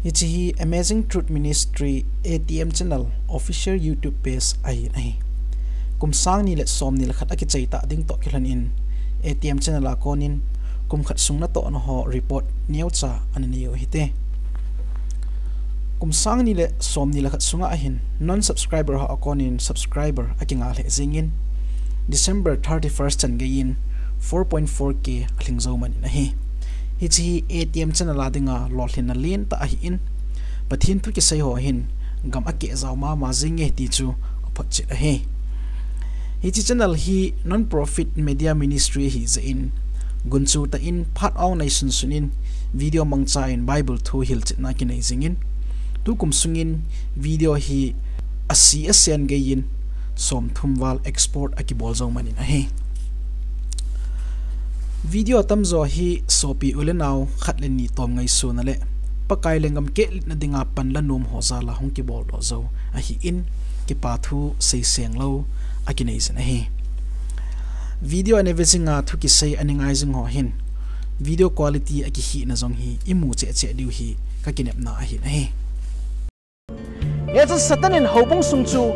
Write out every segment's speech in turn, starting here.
Ichi Amazing Truth Ministry ATM channel official YouTube page ai nahi kum sang ni le som ni la khat aki chaita ding to kilan in ATM channel a konin kum khat sung na to no ho report new cha anani yo hite kum sang ni le som ni la khat sunga ahin non subscriber ha akonin subscriber akinga le zingin December 31st chan gain 4.4k aling zoman nahi Ichi ATM channel adinga lolhin na lin ta hi in pathin tu ki sai ho hin gam ake zawma ma zinge ti chu aphat che a he Ichi channel hi non profit media ministry hi za in gunchu ta in phat aw nation sunin video mangcha in bible thu hil chna ki nei zingin tu kum sungin video hi asi asian ge in som thumwal export aki bol zawman in a he Video tamzo hi sopi ulenaw khatlen ni tom ngai su na le pakai lengam ke na dinga panla num hozala hong ki bol do zo a hi in ki pathu sei seng lo akinei zena hi video ane vezinga thu ki sei aningai jing ho hin video quality aki hi na zong hi imu che che liu hi ka kinep na a hi na hi ye satan in hobong sung chu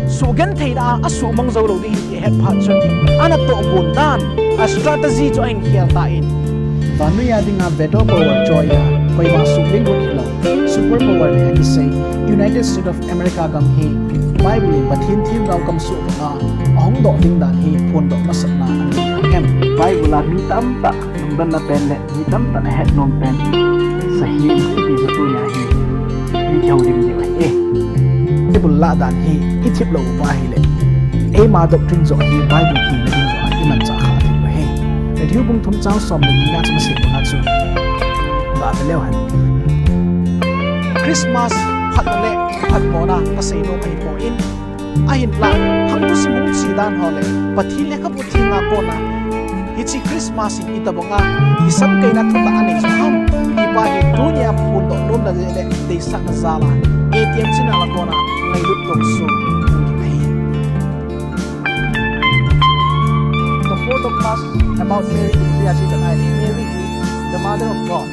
sugan theida asu mong zo lo ding he het phat chun ana to bun dan a strategy cho anh hial ta in vanuya dinga battle power joya koi ma subling ro hilo super power le ki say United States of America gam hi bible pathin thim raw kam su na ong do ding dan hi phon do masat na an bible la mi tam ta dan na pen le mi tam ta het nom pen sahi ti zo tu ya hi mi chau ding ni wa Bible la dan hi itip lo ba hi le e ma doctrine zo hi bible ki na ding zo iman cha kha thi ba he e thiu bung thum chang som ni na chama se ba chu ba be lew han Christmas phat le phat mo na ka sei no ai po in a hin la hang tu simung chi dan ho le pathi le ka puthi nga ko na hichi Christmas in itabonga isam kai na thota anei so ham ipa hi dunya phun do nom la le de sa na zala ATM china la ko na ngai lut tok so the fourth of class about Mary that Mary the mother of God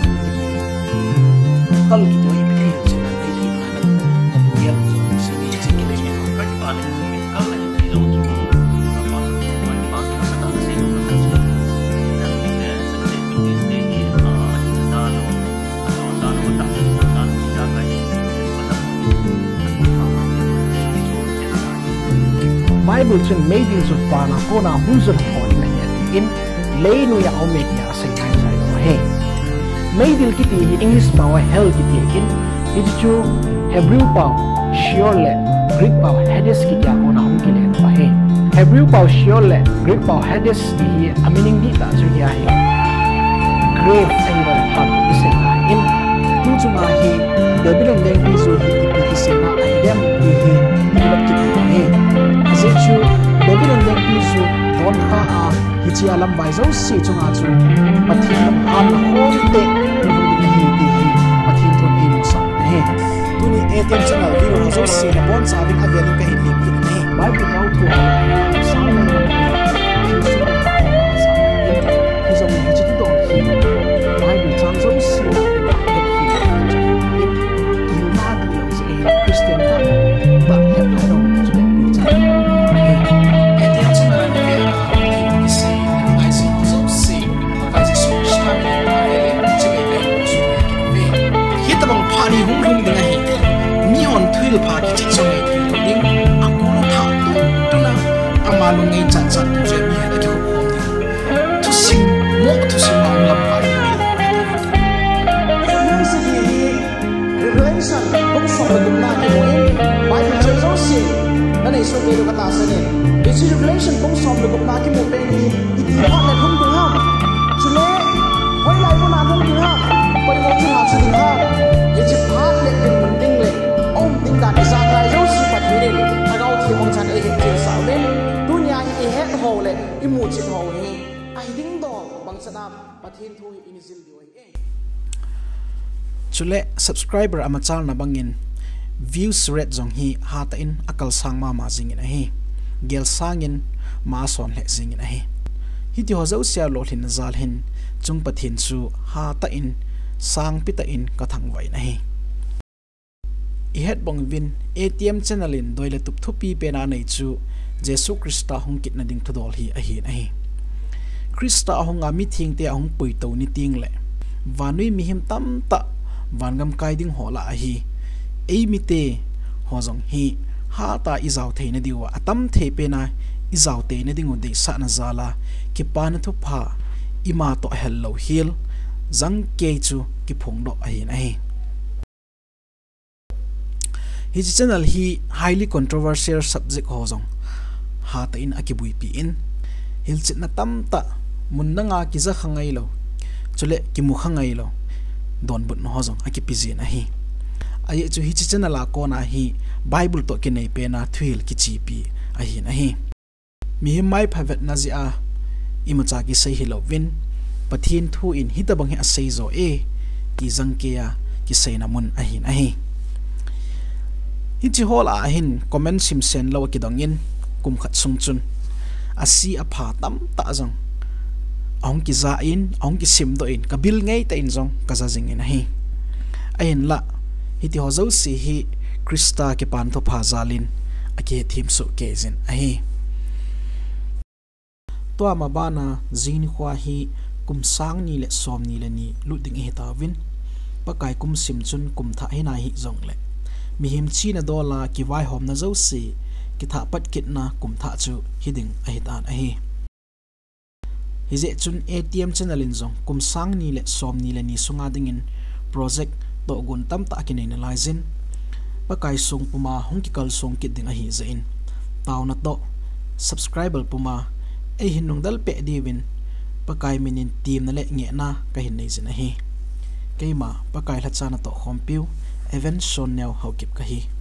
kal to i pe china dei hi na na yel si ni chi ki dei ha ka pa le ni kal le ni zo chu ka pa ma ka sa ta se no na chi na ni ne sa te ni ste ni a da no ta ni da kai Bible chen made in so far na ko na hunzur ho na in lei no ya o media sai nai sai no he made il kiti English power hell kiti in it chu Hebrew power surely Greek power hades kiti ko na hum kile no he Hebrew power surely Greek power hades di meaning di ta chu ya he grave and the heart is in tu chu ma he Babylon language zo hi ki se na I dem hi he Asechu Babylon language zo don ha a hichi alam bai zo si chunga chu pathin ham hom te hi ti hi pathin thon e mo sa he tuni ATM channel view ha zo si na bon sa bin avelin ka hin lim ki ne bible now to sa na hi zo hi chi to hi bible chan zo si na Christian ta hep na do chu le pi cha ATM channel ne ke si ai si zo si ai si so sta ne ale che ke ai su ve hi ta bang phani hung hung de hi mi hon thil pha ki chi so ngai thi ding a ko lo tha tu na ama lo ngai chan chan tu je mi ha ke ko tu si mo tu si ma la pa Revelation cũng so với đúng là cái mũi Bible chơi dấu xì nó này so với được cái ta sẽ này để chỉ Revelation cũng so với đúng là cái mũi bên này thì họ này không đúng không cho nên quay lại con nào không đúng không quay lại chúng ta sẽ đúng không để chỉ phát lên cái mình tinh này ôm tinh đạt để ra cái dấu xì phát huy lên anh đâu thì mong chắn ấy hiện tiền xảo lên tu nhà cái hết hồ lên cái mũi chỉ hồ này ai đứng đó bằng sân nam và thiên thu in zil điều ấy chule subscriber amachal na bangin views red zong hi hata in akal sang ma jing in a hi gel sangin ma son le jing in a hi hi ti ho zo sia lo thin zal hin chung pathin chu hata in sang pita in ka thang vai na hi i het bong vin ATM channel in doile tup thupi pe na nei chu Jesu Christa hong kit na ding thudol hi a hi na hi Christa hong ami thing te hong pui to ni ting le vanui mi him tam ta vangam kai ding hola a hi ei mi te hozong hi ha ta izau theina diwa atam the pe na izau te na dingu de sa na zala ki pan thu pha ima to hello hil zang ke chu ki phong do a hi na hi his channel hi highly controversial subject hozong ha ta in akibui pi in hil chit na tam ta munna nga ki za khangai lo chule ki mu khangai lo don but no hozong akipi zin a hi ai chu hi channel a ko na hi bible to ki nei pe na thwil ki chi pi a hi na hi mi mai phavet na ji a imacha ki sei hi lo win pathin thu in hitabang hi a sei zo e ki zang ke ya ki sei na mun a hi na hi hichi hol a hin comment sim sen lo ki dongin kum khat sung chun asi a pha tam ta jong ong ki za in ong ki sim do in ka bil ngei ta in jong ka za jing in hi a hin la hiti ho zo si hi Krista ke pan tho pha zalin a ke thim su ke zin a hi to ma bana zin khwa hi kum sang ni le som ni le ni lu ding hi ta win pakai kum sim chun kum tha hi na hi jong le mi him chi na dola ki vai hom na zo si ki tha pat kit na kum tha chu hiding a hitan a hi hize chun ATM channel in zong kum sang ni le som ni le ni sunga dingin project to gun tam ta ki nei lai zin pakai sung puma hong ki kal song kit ding a hi za in taw na to subscriber puma e hinung dal pe diwin pakai minin team na le nge na ka hin nei zin a hi keima pakai la chana to khompiu Evangelism now how keep kahi